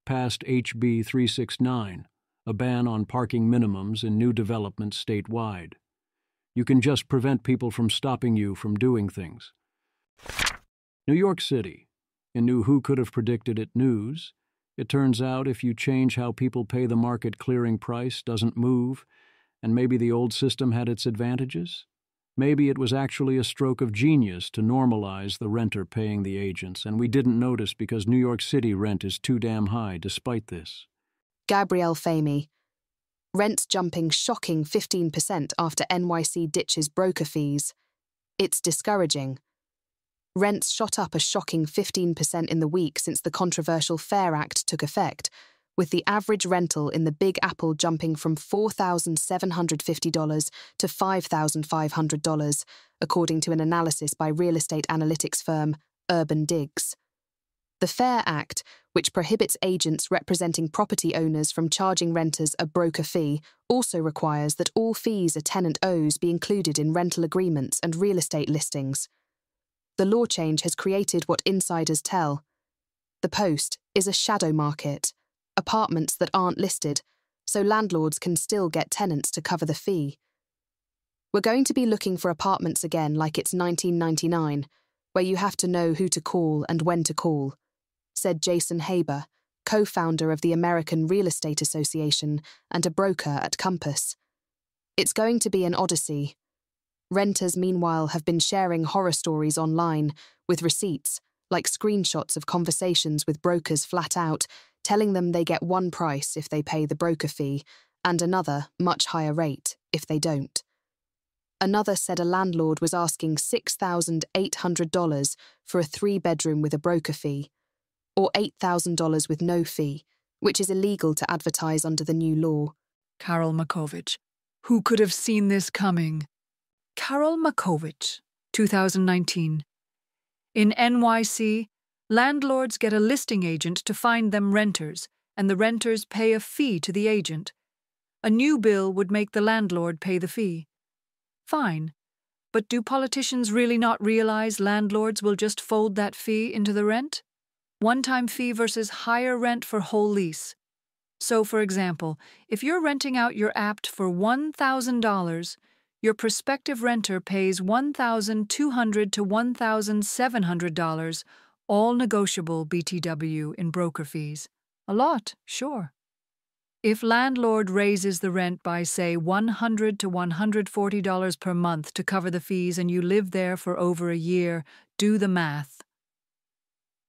passed HB 369, a ban on parking minimums in new developments statewide. You can just prevent people from stopping you from doing things. New York City. In new Who Could Have Predicted It news, it turns out if you change how people pay, the market clearing price doesn't move, and maybe the old system had its advantages. Maybe it was actually a stroke of genius to normalize the renter paying the agents, and we didn't notice because New York City rent is too damn high despite this. Gabrielle Famey. Rents jumping shocking 15% after NYC ditches broker fees. It's discouraging. Rents shot up a shocking 15% in the week since the controversial Fair Act took effect, with the average rental in the Big Apple jumping from $4,750 to $5,500, according to an analysis by real estate analytics firm Urban Digs. The Fair Act, which prohibits agents representing property owners from charging renters a broker fee, also requires that all fees a tenant owes be included in rental agreements and real estate listings. The law change has created what insiders tell. The Post is a shadow market, apartments that aren't listed, so landlords can still get tenants to cover the fee. We're going to be looking for apartments again like it's 1999, where you have to know who to call and when to call, said Jason Haber, co-founder of the American Real Estate Association and a broker at Compass. It's going to be an odyssey. Renters, meanwhile, have been sharing horror stories online with receipts, like screenshots of conversations with brokers flat out, telling them they get one price if they pay the broker fee and another, much higher rate, if they don't. Another said a landlord was asking $6,800 for a 3-bedroom with a broker fee, or $8,000 with no fee, which is illegal to advertise under the new law. Carol Makovich. Who could have seen this coming? Carol Makovich, 2019. In NYC, landlords get a listing agent to find them renters, and the renters pay a fee to the agent. A new bill would make the landlord pay the fee. Fine, but do politicians really not realize landlords will just fold that fee into the rent? One-time fee versus higher rent for whole lease. So, for example, if you're renting out your apt for $1,000, your prospective renter pays $1,200 to $1,700, all negotiable BTW in broker fees. A lot, sure. If landlord raises the rent by, say, $100 to $140 per month to cover the fees and you live there for over a year, do the math.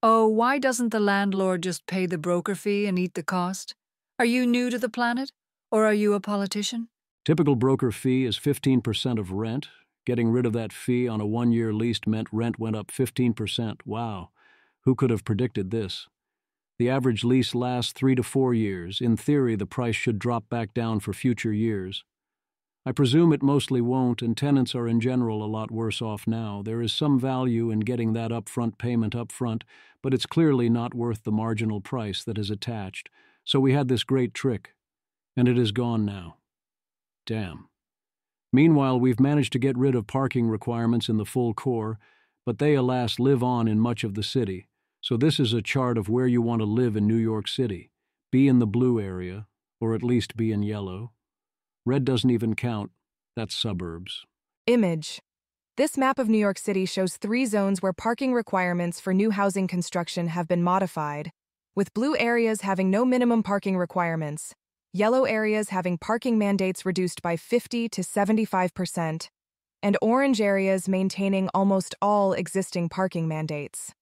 Oh, why doesn't the landlord just pay the broker fee and eat the cost? Are you new to the planet, or are you a politician? Typical broker fee is 15% of rent. Getting rid of that fee on a 1-year lease meant rent went up 15%. Wow. Who could have predicted this? The average lease lasts 3 to 4 years. In theory, the price should drop back down for future years. I presume it mostly won't, and tenants are in general a lot worse off now. There is some value in getting that upfront payment up front, but it's clearly not worth the marginal price that is attached. So we had this great trick, and it is gone now. Damn. Meanwhile, we've managed to get rid of parking requirements in the full core, but they, alas, live on in much of the city. So this is a chart of where you want to live in New York City. Be in the blue area, or at least be in yellow. Red doesn't even count. That's suburbs. Image. This map of New York City shows 3 zones where parking requirements for new housing construction have been modified, with blue areas having no minimum parking requirements, yellow areas having parking mandates reduced by 50 to 75%, and orange areas maintaining almost all existing parking mandates.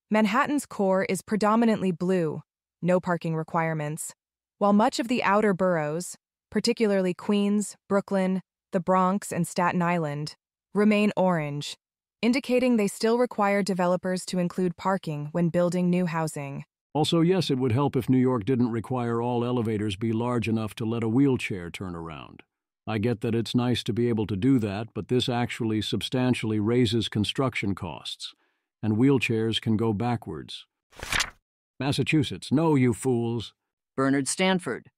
Manhattan's core is predominantly blue, no parking requirements, while much of the outer boroughs, particularly Queens, Brooklyn, the Bronx, and Staten Island, remain orange, indicating they still require developers to include parking when building new housing. Also, yes, it would help if New York didn't require all elevators be large enough to let a wheelchair turn around. I get that it's nice to be able to do that, but this actually substantially raises construction costs, and wheelchairs can go backwards. Massachusetts, no, you fools. Bernard Stanford.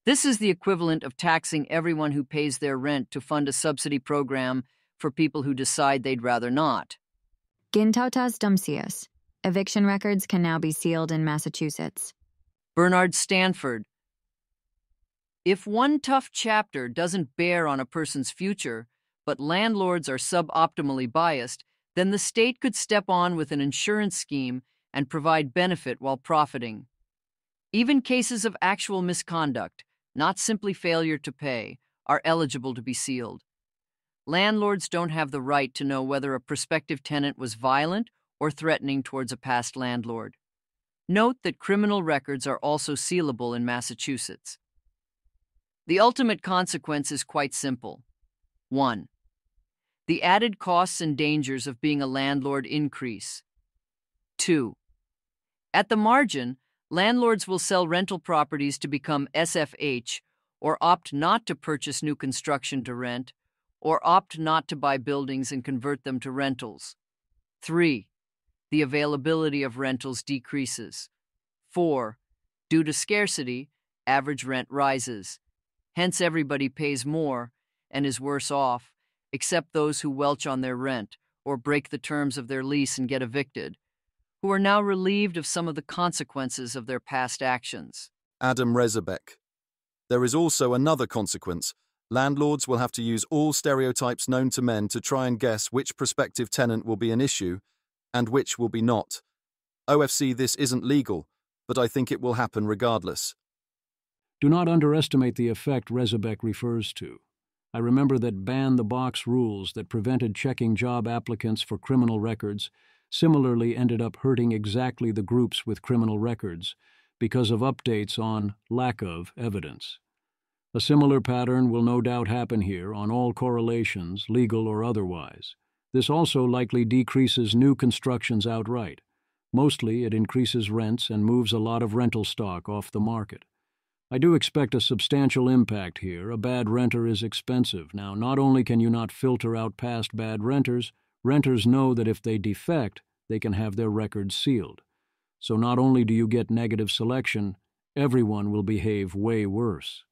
This is the equivalent of taxing everyone who pays their rent to fund a subsidy program for people who decide they'd rather not. Gintautas Dumsius. Eviction records can now be sealed in Massachusetts. Bernard Stanford. If one tough chapter doesn't bear on a person's future, but landlords are suboptimally biased, then the state could step on with an insurance scheme and provide benefit while profiting. Even cases of actual misconduct, not simply failure to pay, are eligible to be sealed. Landlords don't have the right to know whether a prospective tenant was violent or threatening towards a past landlord. Note that criminal records are also sealable in Massachusetts. The ultimate consequence is quite simple. 1. The added costs and dangers of being a landlord increase. 2. At the margin, landlords will sell rental properties to become SFH, or opt not to purchase new construction to rent, or opt not to buy buildings and convert them to rentals. 3. The availability of rentals decreases. 4. Due to scarcity, average rent rises. Hence, everybody pays more and is worse off, except those who welch on their rent or break the terms of their lease and get evicted, who are now relieved of some of the consequences of their past actions. Adam Rezabek. There is also another consequence. Landlords will have to use all stereotypes known to men to try and guess which prospective tenant will be an issue and which will be not. OFC, this isn't legal, but I think it will happen regardless. Do not underestimate the effect Rezabek refers to. I remember that ban-the-box rules that prevented checking job applicants for criminal records similarly ended up hurting exactly the groups with criminal records because of updates on lack of evidence. A similar pattern will no doubt happen here on all correlations, legal or otherwise. This also likely decreases new constructions outright. Mostly, it increases rents and moves a lot of rental stock off the market. I do expect a substantial impact here. A bad renter is expensive. Now, not only can you not filter out past bad renters, renters know that if they defect, they can have their records sealed. So not only do you get negative selection, everyone will behave way worse.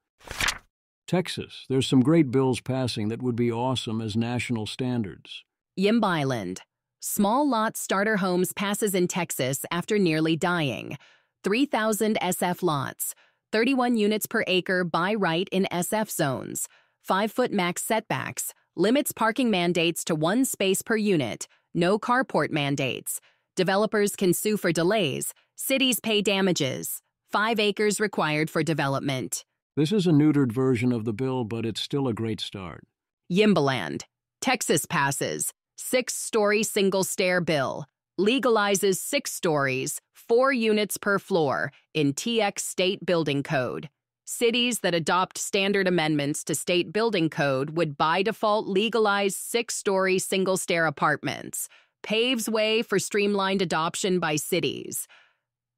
Texas, there's some great bills passing that would be awesome as national standards. Yimby Island. Small lot starter homes passes in Texas after nearly dying. 3,000 SF lots. 31 units per acre by right in SF zones. 5-foot max setbacks. Limits parking mandates to 1 space per unit. No carport mandates. Developers can sue for delays. Cities pay damages. 5 acres required for development. This is a neutered version of the bill, but it's still a great start. Yimbyland. Texas passes. 6-story single-stair bill. Legalizes 6 stories, 4 units per floor in TX State Building Code. Cities that adopt standard amendments to State Building Code would by default legalize 6-story single-stair apartments. Paves way for streamlined adoption by cities.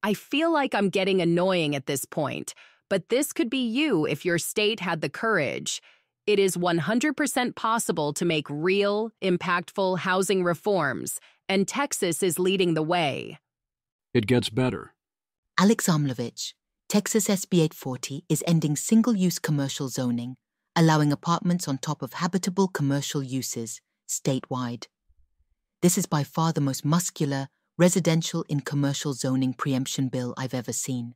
I feel like I'm getting annoying at this point, but this could be you if your state had the courage. It is 100% possible to make real, impactful housing reforms, and Texas is leading the way. It gets better. Alex Amlovich, Texas SB 840 is ending single-use commercial zoning, allowing apartments on top of habitable commercial uses, statewide. This is by far the most muscular, residential in commercial zoning preemption bill I've ever seen.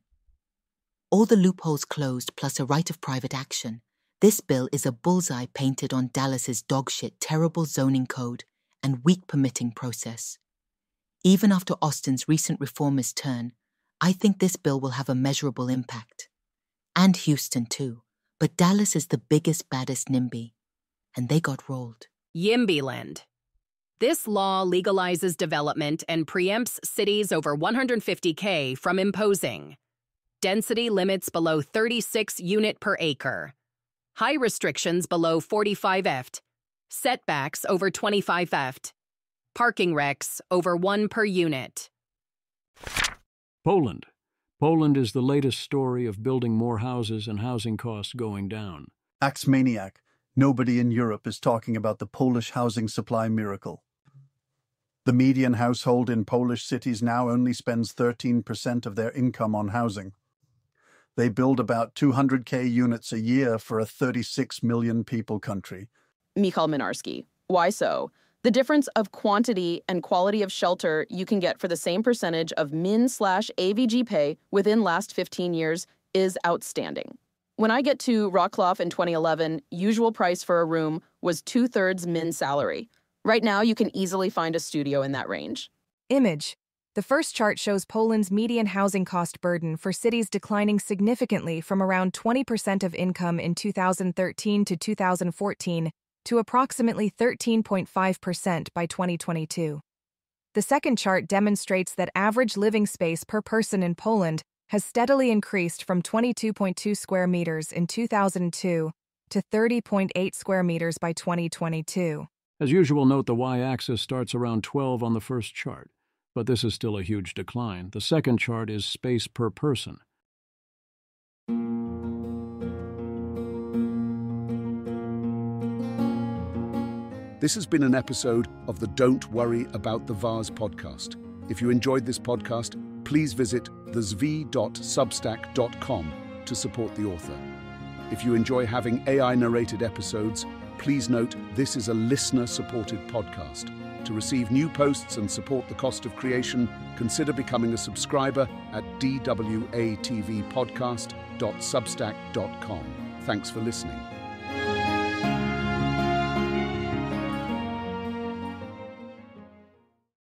All the loopholes closed plus a right of private action. This bill is a bullseye painted on Dallas's dogshit terrible zoning code and weak permitting process. Even after Austin's recent reformist turn, I think this bill will have a measurable impact. And Houston too, but Dallas is the biggest, baddest NIMBY, and they got rolled. YIMBYland. This law legalizes development and preempts cities over 150K from imposing density limits below 36 unit per acre, high restrictions below 45 ft, setbacks over 25 ft, parking recs over 1 per unit. Poland. Poland is the latest story of building more houses and housing costs going down. Axmaniac. Nobody in Europe is talking about the Polish housing supply miracle. The median household in Polish cities now only spends 13% of their income on housing. They build about 200K units a year for a 36 million people country. Michal Minarski. Why so? The difference of quantity and quality of shelter you can get for the same percentage of min/AVG pay within last 15 years is outstanding. When I get to Wrocław in 2011, usual price for a room was 2/3 min salary. Right now, you can easily find a studio in that range. Image. The first chart shows Poland's median housing cost burden for cities declining significantly from around 20% of income in 2013 to 2014 to approximately 13.5% by 2022. The second chart demonstrates that average living space per person in Poland has steadily increased from 22.2 square meters in 2002 to 30.8 square meters by 2022. As usual, note the y-axis starts around 12 on the first chart, but this is still a huge decline. The second chart is space per person. This has been an episode of the Don't Worry About the Vase podcast. If you enjoyed this podcast, please visit thezv.substack.com to support the author. If you enjoy having AI-narrated episodes, please note this is a listener-supported podcast. To receive new posts and support the cost of creation, consider becoming a subscriber at dwatvpodcast.substack.com. Thanks for listening.